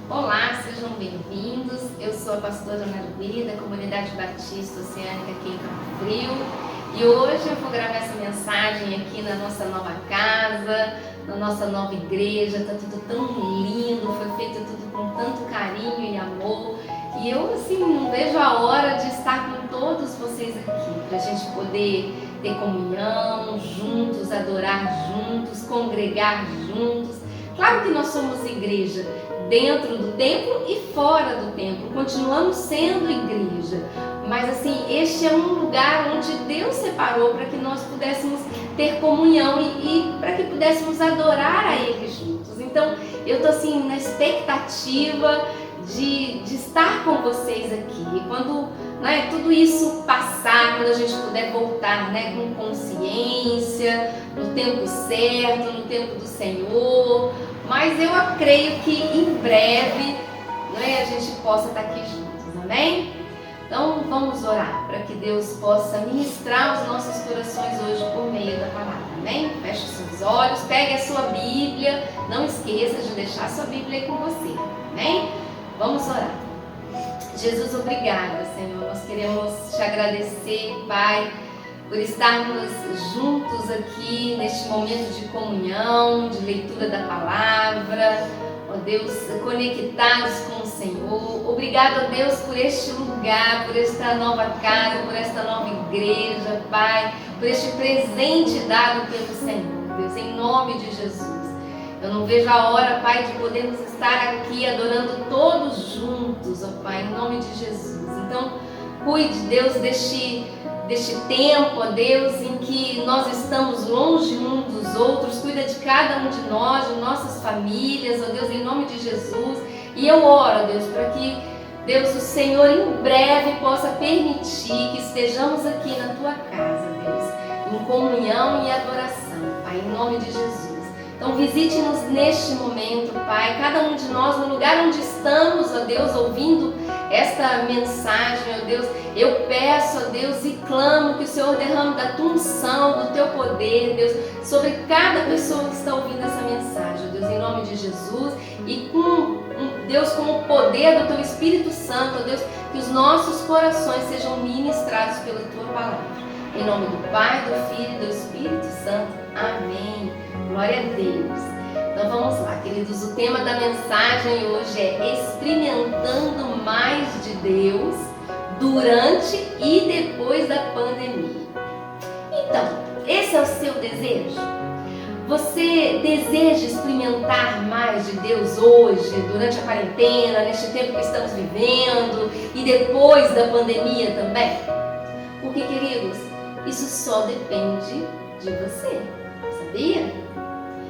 Olá, sejam bem-vindos. Eu sou a pastora Ana Luí, da Comunidade Batista Oceânica aqui em Campo Frio. E hoje eu vou gravar essa mensagem aqui na nossa nova casa, na nossa nova igreja. Tá tudo tão lindo, foi feito tudo com tanto carinho e amor. E eu, assim, não vejo a hora de estar com todos vocês aqui, para a gente poder ter comunhão juntos, adorar juntos, congregar juntos. Claro que nós somos igreja dentro do templo e fora do templo, continuamos sendo igreja, mas assim, este é um lugar onde Deus separou para que nós pudéssemos ter comunhão e para que pudéssemos adorar a Ele juntos. Então, eu estou assim na expectativa de estar com vocês aqui. E quando tudo isso passar, quando a gente puder voltar com consciência, no tempo certo, no tempo do Senhor. Mas eu creio que em breve a gente possa estar aqui juntos, amém? Então vamos orar para que Deus possa ministrar os nossos corações hoje por meio da palavra, amém? Feche os seus olhos, pegue a sua Bíblia, não esqueça de deixar a sua Bíblia aí com você, amém? Vamos orar. Jesus, obrigada, Senhor. Nós queremos te agradecer, Pai, por estarmos juntos aqui neste momento de comunhão, de leitura da palavra, ó Deus, conectados com o Senhor. Obrigado, ó Deus, por este lugar, por esta nova casa, por esta nova igreja, Pai, por este presente dado pelo Senhor, Deus, em nome de Jesus. Eu não vejo a hora, Pai, de podermos estar aqui adorando todos juntos, ó Pai, em nome de Jesus. Então, cuide, Deus, deste tempo, ó Deus, em que nós estamos longe uns dos outros. Cuida de cada um de nós, de nossas famílias, ó Deus, em nome de Jesus. E eu oro, ó Deus, para que, Deus, o Senhor em breve possa permitir que estejamos aqui na Tua casa, Deus, em comunhão e adoração, Pai, em nome de Jesus. Então visite-nos neste momento, Pai, cada um de nós no lugar onde estamos, ó Deus, ouvindo esta mensagem, ó Deus. Eu peço, ó Deus, e clamo que o Senhor derrame da Tua unção, do Teu poder, Deus, sobre cada pessoa que está ouvindo essa mensagem, ó Deus, em nome de Jesus. E Deus, com o poder do Teu Espírito Santo, ó Deus, que os nossos corações sejam ministrados pela Tua palavra. Em nome do Pai, do Filho e do Espírito Santo. Amém. Glória a Deus. Então vamos lá, queridos. O tema da mensagem hoje é experimentando mais de Deus durante e depois da pandemia. Então, esse é o seu desejo? Você deseja experimentar mais de Deus hoje, durante a quarentena, neste tempo que estamos vivendo e depois da pandemia também? Porque, queridos, isso só depende de você, sabia?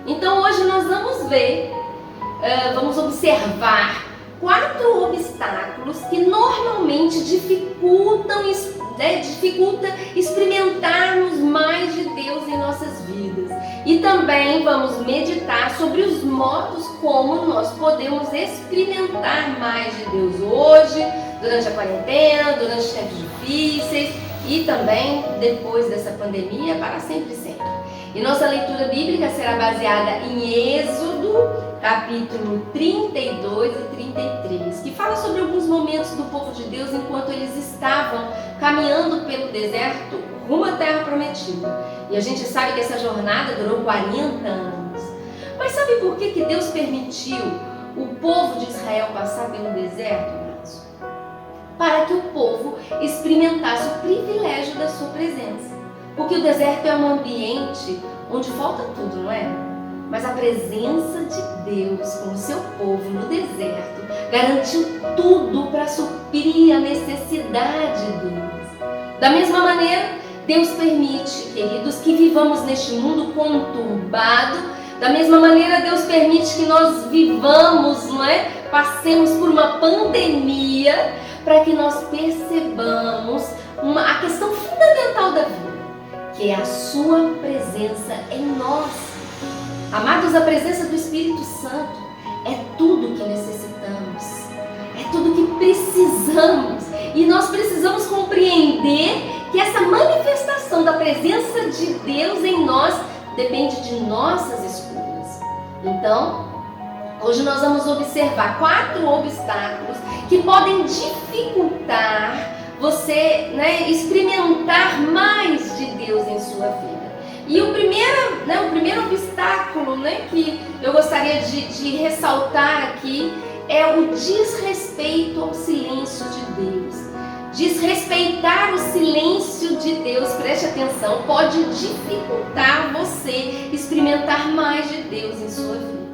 Então hoje nós vamos ver, vamos observar 4 obstáculos que normalmente dificultam experimentarmos mais de Deus em nossas vidas. E também vamos meditar sobre os modos como nós podemos experimentar mais de Deus hoje, durante a quarentena, durante os tempos difíceis e também depois dessa pandemia, para sempre. E nossa leitura bíblica será baseada em Êxodo, capítulo 32 e 33, que fala sobre alguns momentos do povo de Deus enquanto eles estavam caminhando pelo deserto rumo à terra prometida. E a gente sabe que essa jornada durou 40 anos. Mas sabe por que Deus permitiu o povo de Israel passar pelo deserto, irmãos? Para que o povo experimentasse o privilégio da sua presença. Porque o deserto é um ambiente onde falta tudo, não é? Mas a presença de Deus com o seu povo no deserto garantiu tudo para suprir a necessidade deles. Da mesma maneira, Deus permite, queridos, que vivamos neste mundo conturbado. Da mesma maneira, Deus permite que nós vivamos, não é? Passemos por uma pandemia para que nós percebamos a questão fundamental da vida, que é a sua presença em nós. Amados, a presença do Espírito Santo é tudo que necessitamos, é tudo que precisamos. E nós precisamos compreender que essa manifestação da presença de Deus em nós depende de nossas escolhas. Então, Hoje nós vamos observar 4 obstáculos que podem dificultar você, experimentar mais de Deus em sua vida. E o primeiro obstáculo, que eu gostaria de ressaltar aqui é o desrespeito ao silêncio de Deus. Desrespeitar o silêncio de Deus, preste atenção, pode dificultar você experimentar mais de Deus em sua vida.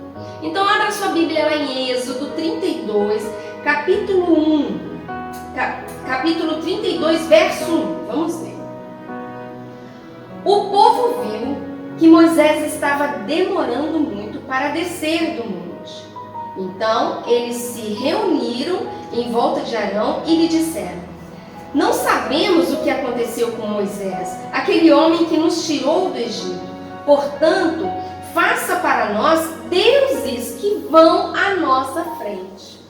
Então abra sua Bíblia lá em Êxodo 32, capítulo 1, capítulo 32, verso 1, vamos ver. O povo viu que Moisés estava demorando muito para descer do monte. Então eles se reuniram em volta de Arão e lhe disseram: não sabemos o que aconteceu com Moisés, aquele homem que nos tirou do Egito. Portanto, faça para nós deuses que vão à nossa frente.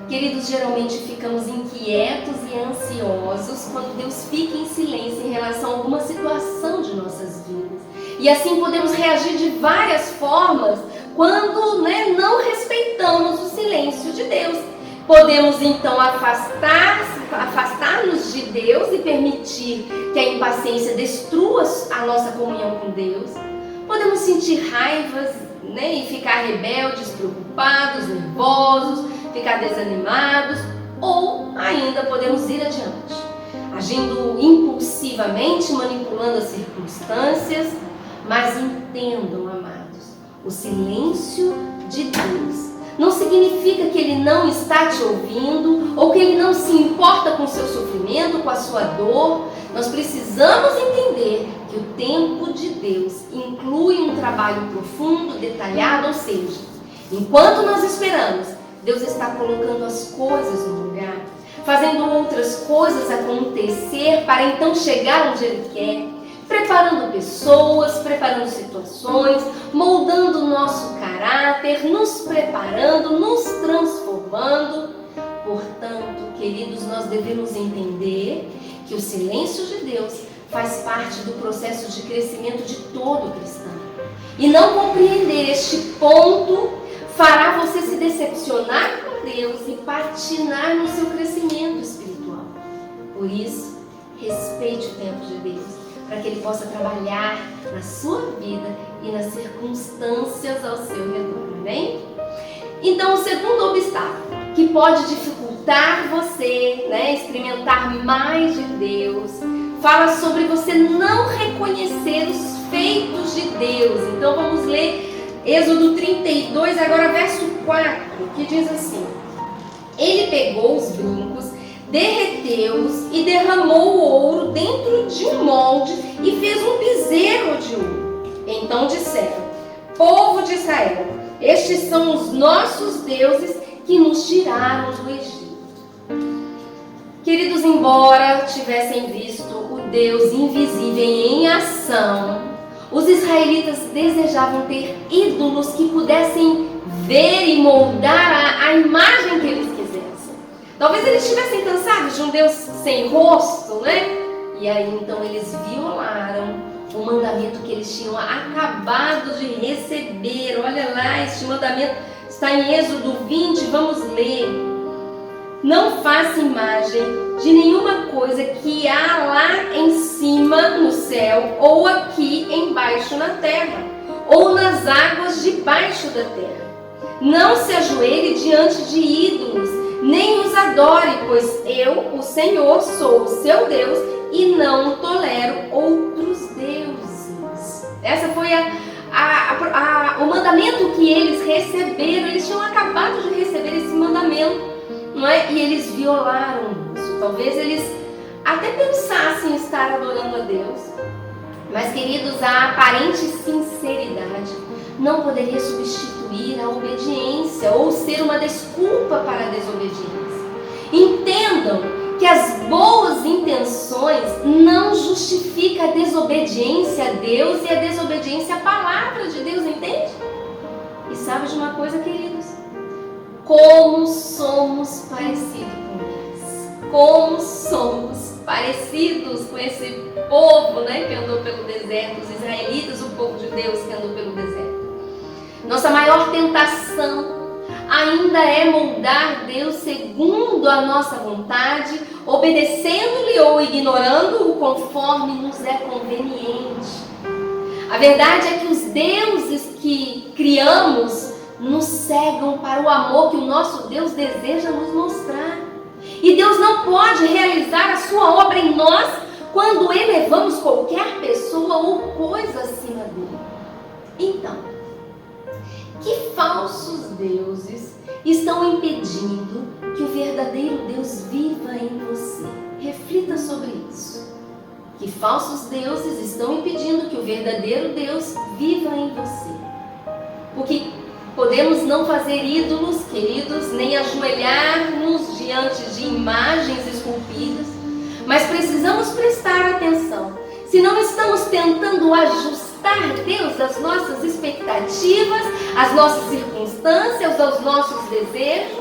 Queridos, geralmente ficamos inquietos e ansiosos quando Deus fica em silêncio em relação a alguma situação de nossas vidas. E assim podemos reagir de várias formas quando não respeitamos o silêncio de Deus. Podemos então afastar-nos de Deus e permitir que a impaciência destrua a nossa comunhão com Deus. Podemos sentir raivas, e ficar rebeldes, preocupados, nervosos, ficar desanimados, ou ainda podemos ir adiante, agindo impulsivamente, manipulando as circunstâncias. Mas entendam, amados, o silêncio de Deus não significa que Ele não está te ouvindo ou que Ele não se importa com o seu sofrimento, com a sua dor. Nós precisamos entender que o tempo de Deus inclui um trabalho profundo, detalhado, ou seja, enquanto nós esperamos, Deus está colocando as coisas no lugar, fazendo outras coisas acontecer para então chegar onde Ele quer. Preparando pessoas, preparando situações, moldando o nosso caráter, nos preparando, nos transformando. Portanto, queridos, nós devemos entender que o silêncio de Deus faz parte do processo de crescimento de todo cristão. E não compreender este ponto fará você se decepcionar com Deus e patinar no seu crescimento espiritual. Por isso, respeite o tempo de Deus, para que Ele possa trabalhar na sua vida e nas circunstâncias ao seu redor, amém? Então, o segundo obstáculo que pode dificultar você, experimentar mais de Deus, fala sobre você não reconhecer os feitos de Deus. Então, vamos ler Êxodo 32, agora verso 4, que diz assim: Ele pegou os brincos, derreteu-os e derramou o ouro dentro de um molde e fez um bezerro de ouro. Então disseram: povo de Israel, estes são os nossos deuses que nos tiraram do Egito. Queridos, embora tivessem visto o Deus invisível em ação, os israelitas desejavam ter ídolos que pudessem ver e moldar a imagem que eles quisessem. Talvez eles estivessem cansados de um Deus sem rosto, E aí então eles violaram o mandamento que eles tinham acabado de receber. Olha lá, este mandamento está em Êxodo 20, vamos ler. Não faça imagem de nenhuma coisa que há lá em cima no céu, ou aqui embaixo na terra, ou nas águas debaixo da terra. Não se ajoelhe diante de ídolos, nem os adore, pois eu, o Senhor, sou o seu Deus e não tolero outros deuses. Essa foi o mandamento que eles receberam. Eles tinham acabado de receber esse mandamento, E eles violaram isso. Talvez eles até pensassem estar adorando a Deus, mas, queridos, a aparente sinceridade não poderia substituir a obediência ou ser uma desculpa para a desobediência. Entendam que as boas intenções não justificam a desobediência a Deus e a desobediência à palavra de Deus, entende? E sabe de uma coisa, queridos? Como somos parecidos com eles. Como somos parecidos com esse povo, que andou pelo deserto, os israelitas, o povo de Deus que andou pelo deserto. Nossa maior tentação tentação ainda é moldar Deus segundo a nossa vontade, obedecendo-lhe ou ignorando-o conforme nos é conveniente. A verdade é que os deuses que criamos nos cegam para o amor que o nosso Deus deseja nos mostrar. E Deus não pode realizar a sua obra em nós quando elevamos qualquer pessoa ou coisa acima dele. Então, que falsos deuses estão impedindo que o verdadeiro Deus viva em você? Reflita sobre isso. Que falsos deuses estão impedindo que o verdadeiro Deus viva em você? Porque podemos não fazer ídolos, queridos, nem ajoelhar-nos diante de imagens esculpidas, mas precisamos prestar atenção. Se não estamos tentando ajustar Deus às nossas expectativas, às nossas circunstâncias, aos nossos desejos,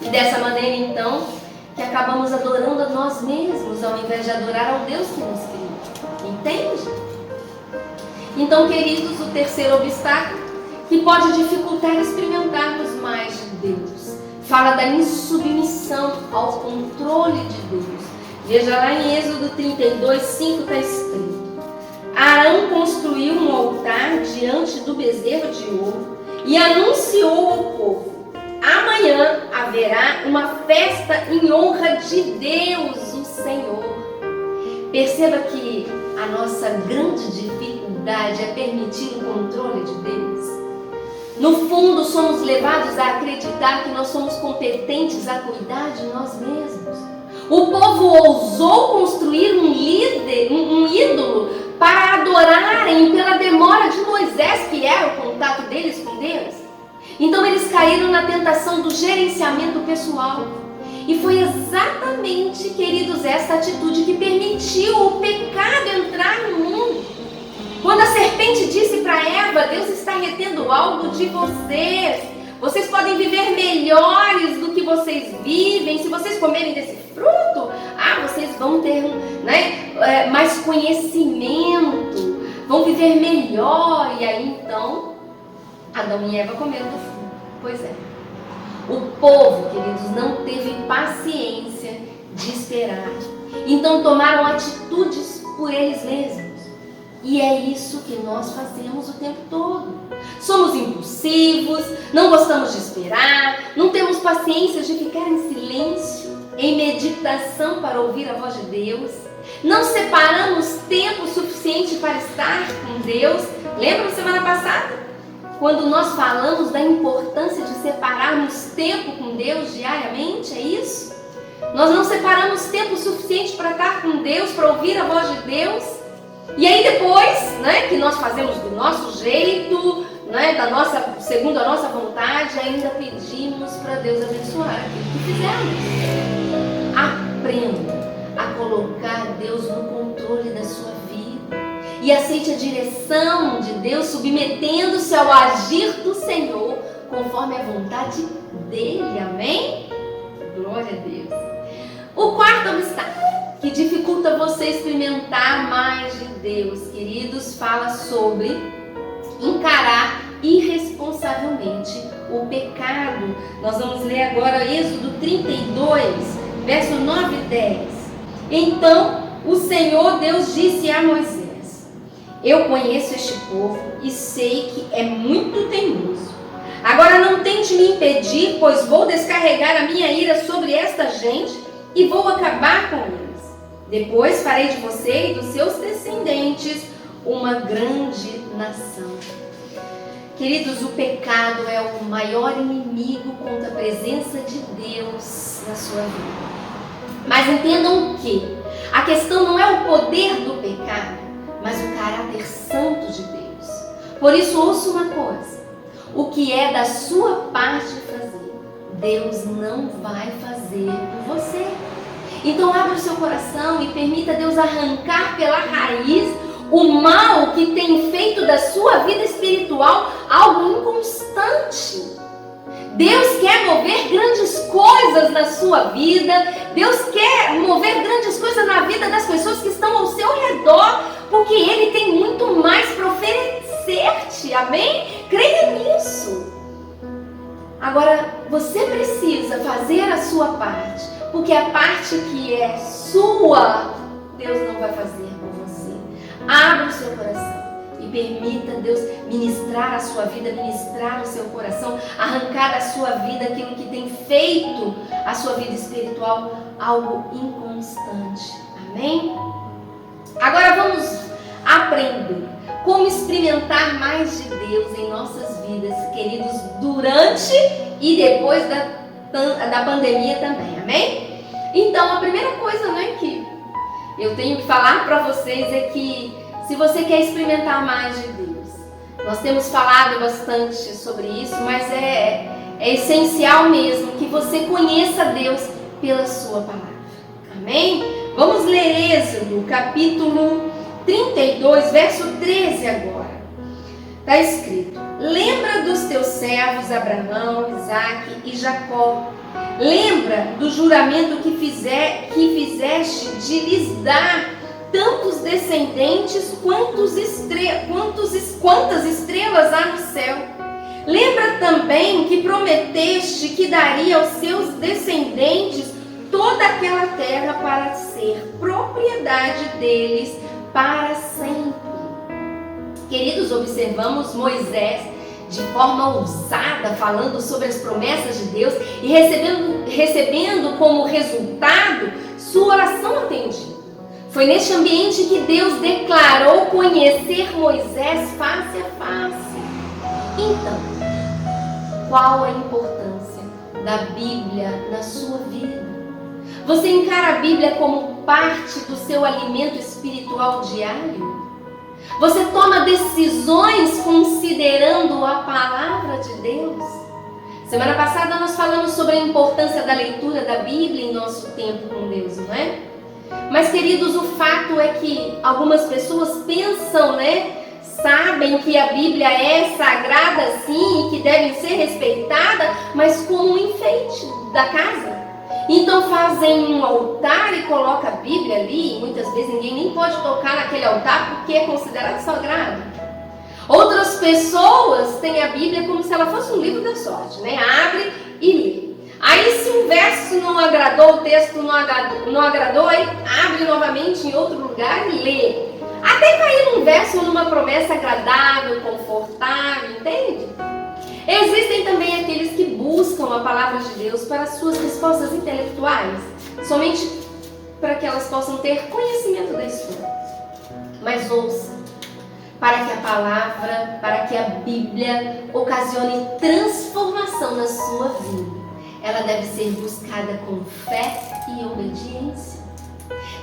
e dessa maneira então que acabamos adorando a nós mesmos ao invés de adorar ao Deus que nos criou. Entende? Então, queridos, o terceiro obstáculo que pode dificultar experimentarmos mais de Deus fala da insubmissão ao controle de Deus. Veja lá em Êxodo 32:5 está escrito: Arão construiu um altar diante do bezerro de ouro e anunciou ao povo: amanhã haverá uma festa em honra de Deus, o Senhor. Perceba que a nossa grande dificuldade é permitir o controle de Deus. No fundo, somos levados a acreditar que nós somos competentes a cuidar de nós mesmos. O povo ousou construir um ídolo para adorarem pela demora de Moisés, que era o contato deles com Deus. Então eles caíram na tentação do gerenciamento pessoal. E foi exatamente, queridos, essa atitude que permitiu o pecado entrar no mundo. Quando a serpente disse para Eva: Deus está retendo algo de vocês. Vocês podem viver melhores do que vocês vivem. Se vocês comerem desse fruto, vocês vão ter mais conhecimento, vão viver melhor. E aí então, Adão e Eva comeram do fruto. Pois é. O povo, queridos, não teve paciência de esperar. Então tomaram atitudes por eles mesmos. E é isso que nós fazemos o tempo todo. Somos impulsivos, não gostamos de esperar, não temos paciência de ficar em silêncio, em meditação para ouvir a voz de Deus. Não separamos tempo suficiente para estar com Deus. Lembra semana passada? Quando nós falamos da importância de separarmos tempo com Deus diariamente, é isso? Nós não separamos tempo suficiente para estar com Deus, para ouvir a voz de Deus. E aí depois, que nós fazemos do nosso jeito, segundo a nossa vontade, ainda pedimos para Deus abençoar aquilo que fizemos. Aprenda a colocar Deus no controle da sua vida e aceite a direção de Deus, submetendo-se ao agir do Senhor conforme a vontade dele. Amém? Glória a Deus. O quarto obstáculo que dificulta você experimentar mais de Deus, queridos, fala sobre encarar irresponsavelmente o pecado. Nós vamos ler agora Êxodo 32, verso 9 e 10. Então o Senhor Deus disse a Moisés: eu conheço este povo e sei que é muito teimoso. Agora não tente me impedir, pois vou descarregar a minha ira sobre esta gente e vou acabar com eles. Depois farei de você e dos seus descendentes uma grande nação. Queridos, o pecado é o maior inimigo contra a presença de Deus na sua vida. Mas entendam que a questão não é o poder do pecado, mas o caráter santo de Deus. Por isso, ouça uma coisa: o que é da sua parte fazer, Deus não vai fazer por você. Então abra o seu coração e permita Deus arrancar pela raiz o mal que tem feito da sua vida espiritual algo inconstante. Deus quer mover grandes coisas na sua vida. Deus quer mover grandes coisas na vida das pessoas que estão ao seu redor, porque Ele tem muito mais para oferecer-te. Amém? Creia nisso. você precisa fazer a sua parte, porque a parte que é sua, Deus não vai fazer por você. Abra o seu coração e permita Deus ministrar a sua vida, ministrar o seu coração, arrancar da sua vida aquilo que tem feito a sua vida espiritual algo inconstante. Amém? Agora vamos aprender como experimentar mais de Deus em nossas vidas, queridos, durante e depois da pandemia também. Amém? Então, a primeira coisa, né, que eu tenho que falar para vocês é que se você quer experimentar mais de Deus, nós temos falado bastante sobre isso, mas é essencial mesmo que você conheça Deus pela sua palavra. Amém? Vamos ler Êxodo, capítulo 32, verso 13 agora. Está escrito: lembra dos teus servos Abraão, Isaque e Jacó. Lembra do juramento que fizeste de lhes dar tantos descendentes quantas estrelas há no céu. Lembra também que prometeste que daria aos seus descendentes toda aquela terra para ser propriedade deles para sempre. Queridos, observamos Moisés de forma ousada falando sobre as promessas de Deus e recebendo como resultado sua oração atendida. Foi neste ambiente que Deus declarou conhecer Moisés face a face. Então, qual a importância da Bíblia na sua vida? Você encara a Bíblia como parte do seu alimento espiritual diário? Você toma decisões considerando a palavra de Deus? Semana passada nós falamos sobre a importância da leitura da Bíblia em nosso tempo com Deus, não é? Mas, queridos, o fato é que algumas pessoas pensam, sabem que a Bíblia é sagrada sim e que deve ser respeitada, mas como um enfeite da casa. Então fazem um altar e colocam a Bíblia ali, e muitas vezes ninguém nem pode tocar naquele altar porque é considerado sagrado. Outras pessoas têm a Bíblia como se ela fosse um livro da sorte, abre e lê. Aí se um verso não agradou, o texto não agradou, aí abre novamente em outro lugar e lê. Até cair num verso ou numa promessa agradável, confortável, entende? Existem também aqueles que buscam a palavra de Deus para suas respostas intelectuais, somente para que elas possam ter conhecimento da história. Mas ouça, para que a Bíblia ocasione transformação na sua vida, ela deve ser buscada com fé e obediência.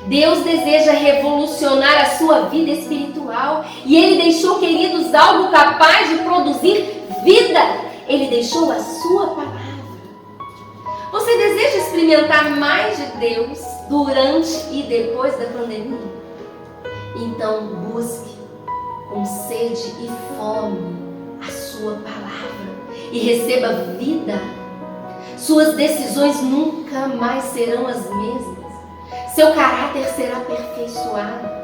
Deus deseja revolucionar a sua vida espiritual e Ele deixou, queridos, algo capaz de produzir vida. Ele deixou a sua palavra. Você deseja experimentar mais de Deus durante e depois da pandemia? Então busque com sede e fome a sua palavra e receba vida. Suas decisões nunca mais serão as mesmas. Seu caráter será aperfeiçoado.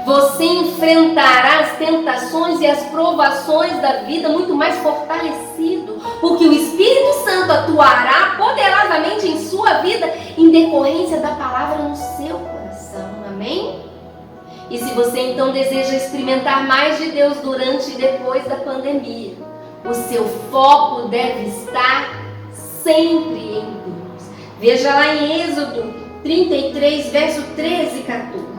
Você enfrentará as tentações e as provações da vida muito mais fortalecido, porque o Espírito Santo atuará poderosamente em sua vida em decorrência da palavra no seu coração. Amém? E se você então deseja experimentar mais de Deus durante e depois da pandemia, o seu foco deve estar sempre em Deus. Veja lá em Êxodo 33, verso 13 e 14.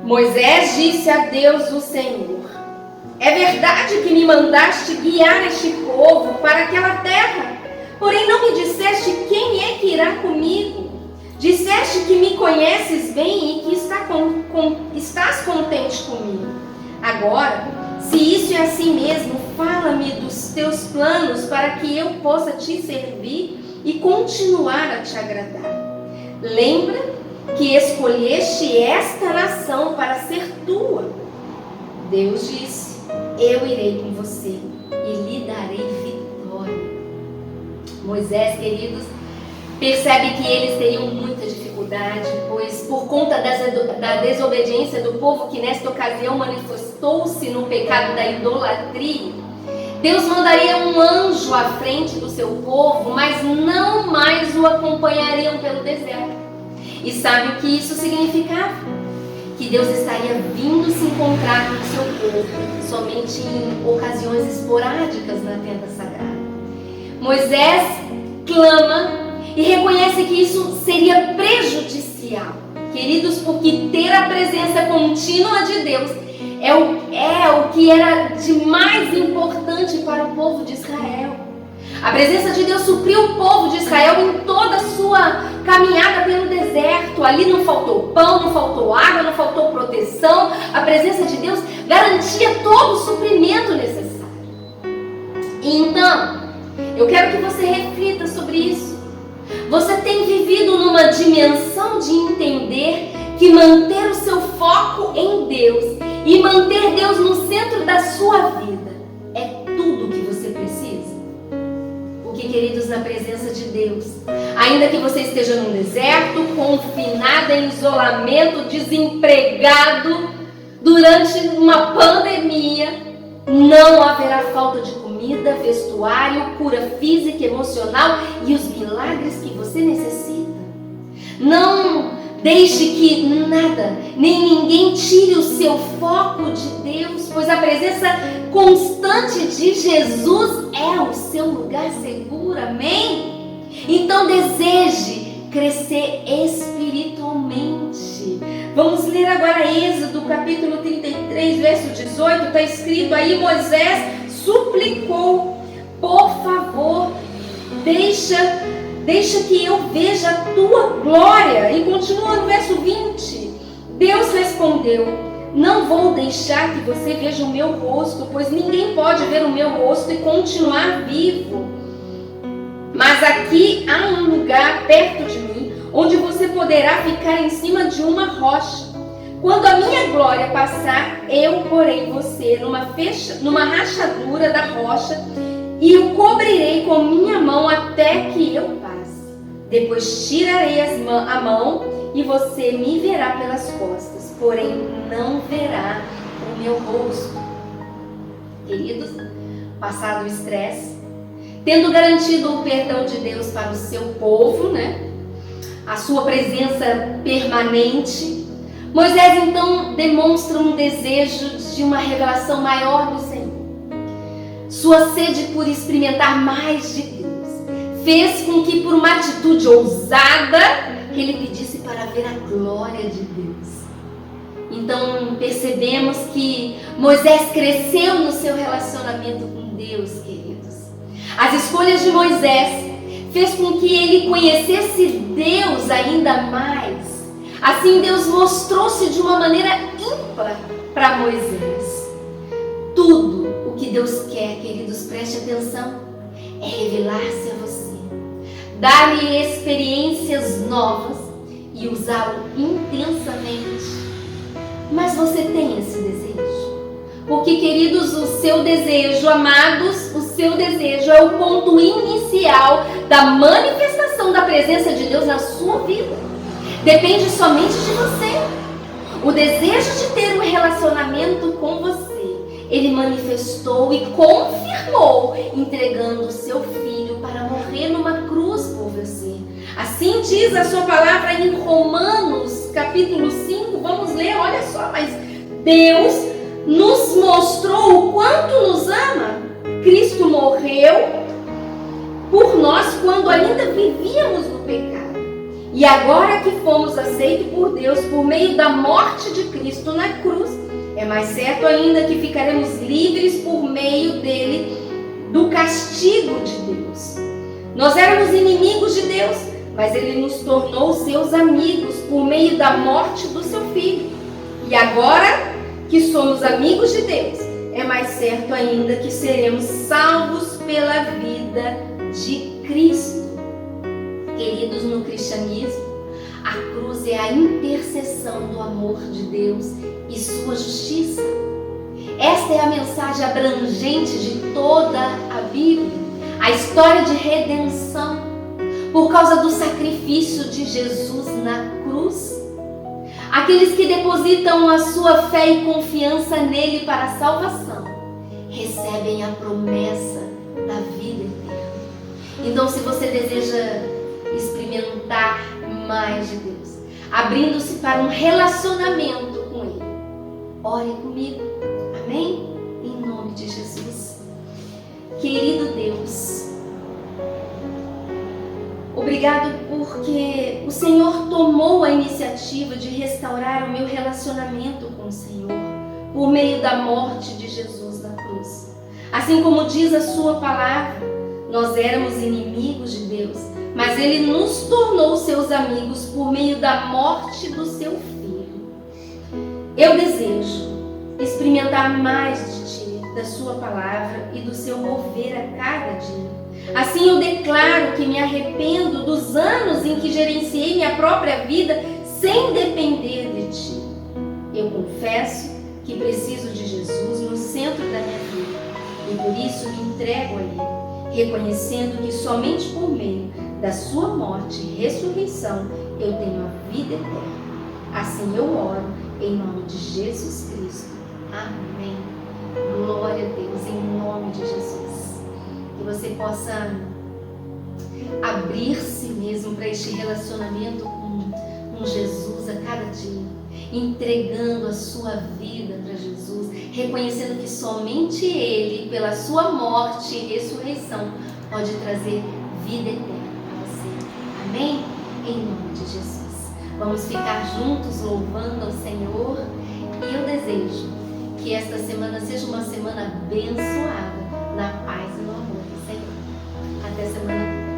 Moisés disse a Deus, o Senhor: é verdade que me mandaste guiar este povo para aquela terra, porém não me disseste quem é que irá comigo. Disseste que me conheces bem e que estás contente comigo. Agora, se isso é assim mesmo, fala-me dos teus planos para que eu possa te servir e continuar a te agradar. Lembra que escolheste esta nação para ser tua. Deus disse: eu irei com você e lhe darei vitória. Moisés, queridos, percebe que eles teriam muita dificuldade, pois por conta da desobediência do povo, que nesta ocasião manifestou-se no pecado da idolatria, Deus mandaria um anjo à frente do seu povo, mas não mais o acompanhariam pelo deserto. E sabe o que isso significava? Que Deus estaria vindo se encontrar com o seu povo somente em ocasiões esporádicas na tenda sagrada. Moisés clama e reconhece que isso seria prejudicial, queridos, porque ter a presença contínua de Deus é o que era de mais importante para o povo de Israel. A presença de Deus supriu o povo de Israel em toda a sua caminhada pelo deserto. Ali não faltou pão, não faltou água, não faltou proteção. A presença de Deus garantia todo o suprimento necessário. Então, eu quero que você reflita sobre isso. Você tem vivido numa dimensão de entender que manter o seu foco em Deus e manter Deus no centro da sua vida é tudo o que você precisa? Porque, queridos, na presença de Deus, ainda que você esteja num deserto, confinado em isolamento, desempregado, durante uma pandemia, não haverá falta de comida, vestuário, cura física, emocional e os milagres que você necessita. Não deixe que nada, nem ninguém tire o seu foco de Deus, pois a presença constante de Jesus é o seu lugar seguro, amém? Então deseje crescer espiritualmente. Vamos ler agora Êxodo capítulo 33, verso 18, está escrito aí: Moisés suplicou, por favor, deixa que eu veja a tua glória. E continua no verso 20. Deus respondeu: não vou deixar que você veja o meu rosto, pois ninguém pode ver o meu rosto e continuar vivo. Mas aqui há um lugar perto de mim, onde você poderá ficar em cima de uma rocha. Quando a minha glória passar, eu porei você numa rachadura da rocha e o cobrirei com minha mão até que eu passe. Depois tirarei a mão e você me verá pelas costas, porém não verá o meu rosto. Queridos, passado o estresse, tendo garantido o perdão de Deus para o seu povo, a sua presença permanente, Moisés então demonstra um desejo de uma revelação maior do Senhor. Sua sede por experimentar mais de Deus fez com que, por uma atitude ousada, ele pedisse para ver a glória de Deus. Então percebemos que Moisés cresceu no seu relacionamento com Deus, queridos. As escolhas de Moisés fez com que ele conhecesse Deus ainda mais. Assim Deus mostrou-se de uma maneira ímpar para Moisés. Tudo o que Deus quer, queridos, preste atenção, é revelar-se a você, dar-lhe experiências novas e usá-lo intensamente. Mas você tem esse desejo? Porque, queridos, o seu desejo, amados, o seu desejo é o ponto inicial da manifestação da presença de Deus na sua vida. Depende somente de você. O desejo de ter um relacionamento com você, ele manifestou e confirmou, entregando o seu filho para morrer numa cruz por você. Assim diz a sua palavra em Romanos, capítulo 5. Vamos ler, olha só. Mas Deus nos mostrou o quanto nos ama. Cristo morreu por nós quando ainda vivíamos no pecado. E agora que fomos aceitos por Deus por meio da morte de Cristo na cruz, é mais certo ainda que ficaremos livres por meio dele do castigo de Deus. Nós éramos inimigos de Deus, mas ele nos tornou seus amigos por meio da morte do seu filho. E agora que somos amigos de Deus, é mais certo ainda que seremos salvos pela vida de Cristo. Queridos, no cristianismo, a cruz é a intercessão do amor de Deus e sua justiça. Esta é a mensagem abrangente de toda a Bíblia, a história de redenção, por causa do sacrifício de Jesus na cruz. Aqueles que depositam a sua fé e confiança nele para a salvação recebem a promessa da vida eterna. Então, se você deseja experimentar mais de Deus, abrindo-se para um relacionamento com Ele, ore comigo, amém? Em nome de Jesus. Querido Deus, obrigado porque o Senhor tomou a iniciativa de restaurar o meu relacionamento com o Senhor por meio da morte de Jesus na cruz. Assim como diz a sua palavra, nós éramos inimigos de Deus, mas Ele nos tornou seus amigos por meio da morte do seu Filho. Eu desejo experimentar mais de Ti, da sua palavra e do seu mover a cada dia. Assim eu declaro que me arrependo dos anos em que gerenciei minha própria vida sem depender de Ti. Eu confesso que preciso de Jesus no centro da minha vida e por isso me entrego a Ele, reconhecendo que somente por meio da sua morte e ressurreição eu tenho a vida eterna. Assim eu oro em nome de Jesus Cristo. Amém. Glória a Deus, em nome de Jesus. Que você possa abrir-se mesmo para este relacionamento com Jesus a cada dia, entregando a sua vida para Jesus, reconhecendo que somente Ele, pela sua morte e ressurreição, pode trazer vida eterna para você. Amém? Em nome de Jesus. Vamos ficar juntos louvando ao Senhor e eu desejo que esta semana seja uma semana abençoada na paz e no amor do Senhor. Até semana que vem.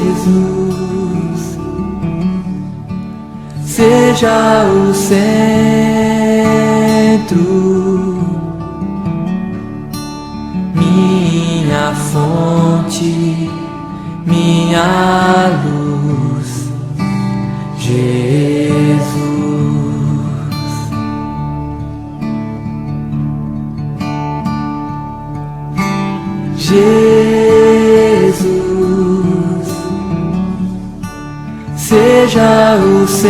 Jesus, seja o centro, minha fonte, minha luz. Jesus, Jesus, seja o centro,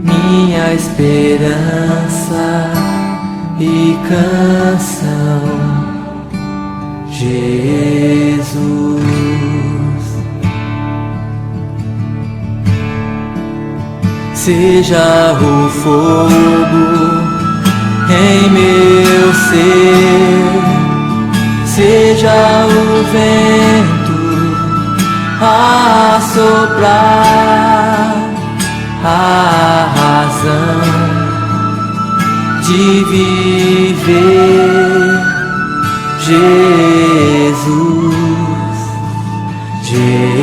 minha esperança e canção. Jesus, seja o fogo em meu ser, seja o vento a soprar, a razão de viver. Jesus, Jesus.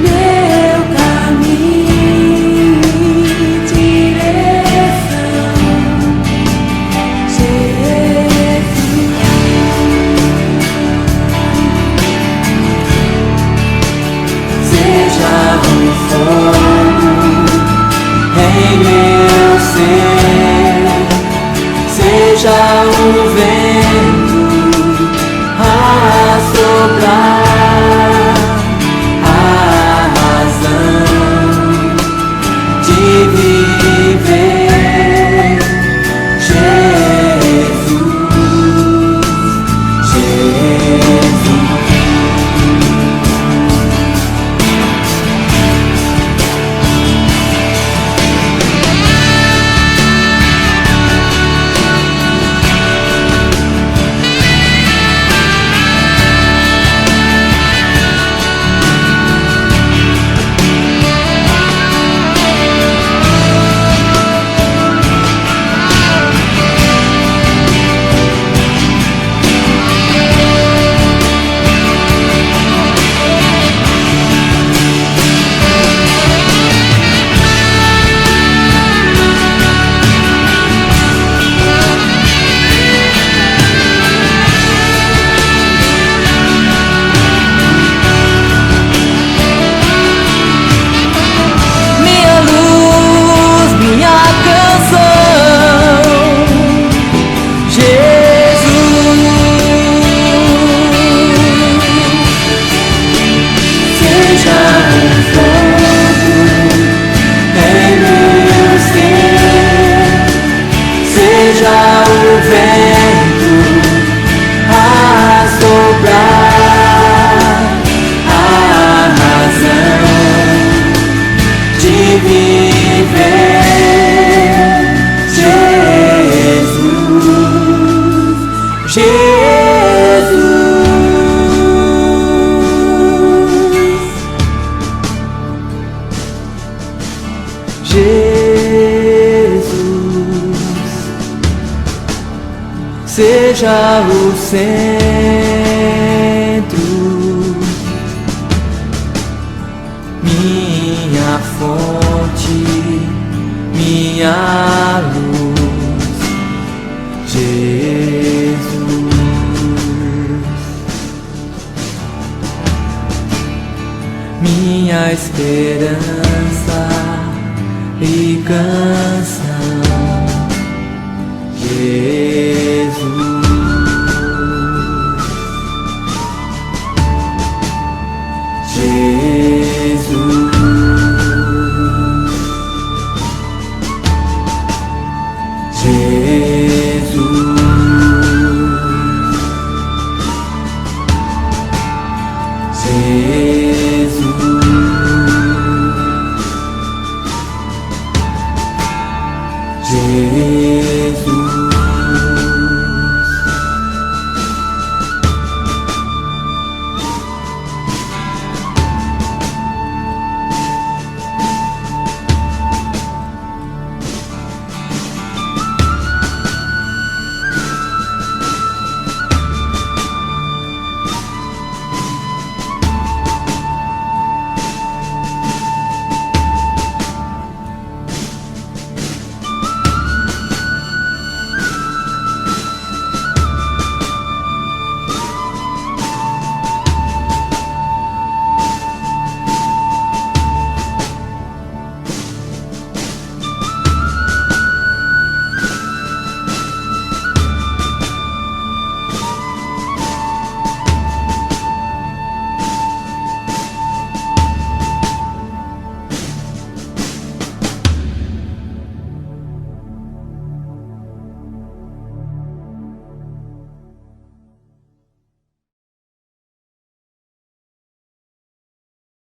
Meu caminho, direção. seja o centro, minha fonte, minha luz, Jesus. Minha esperança e canção, Jesus. Jesus.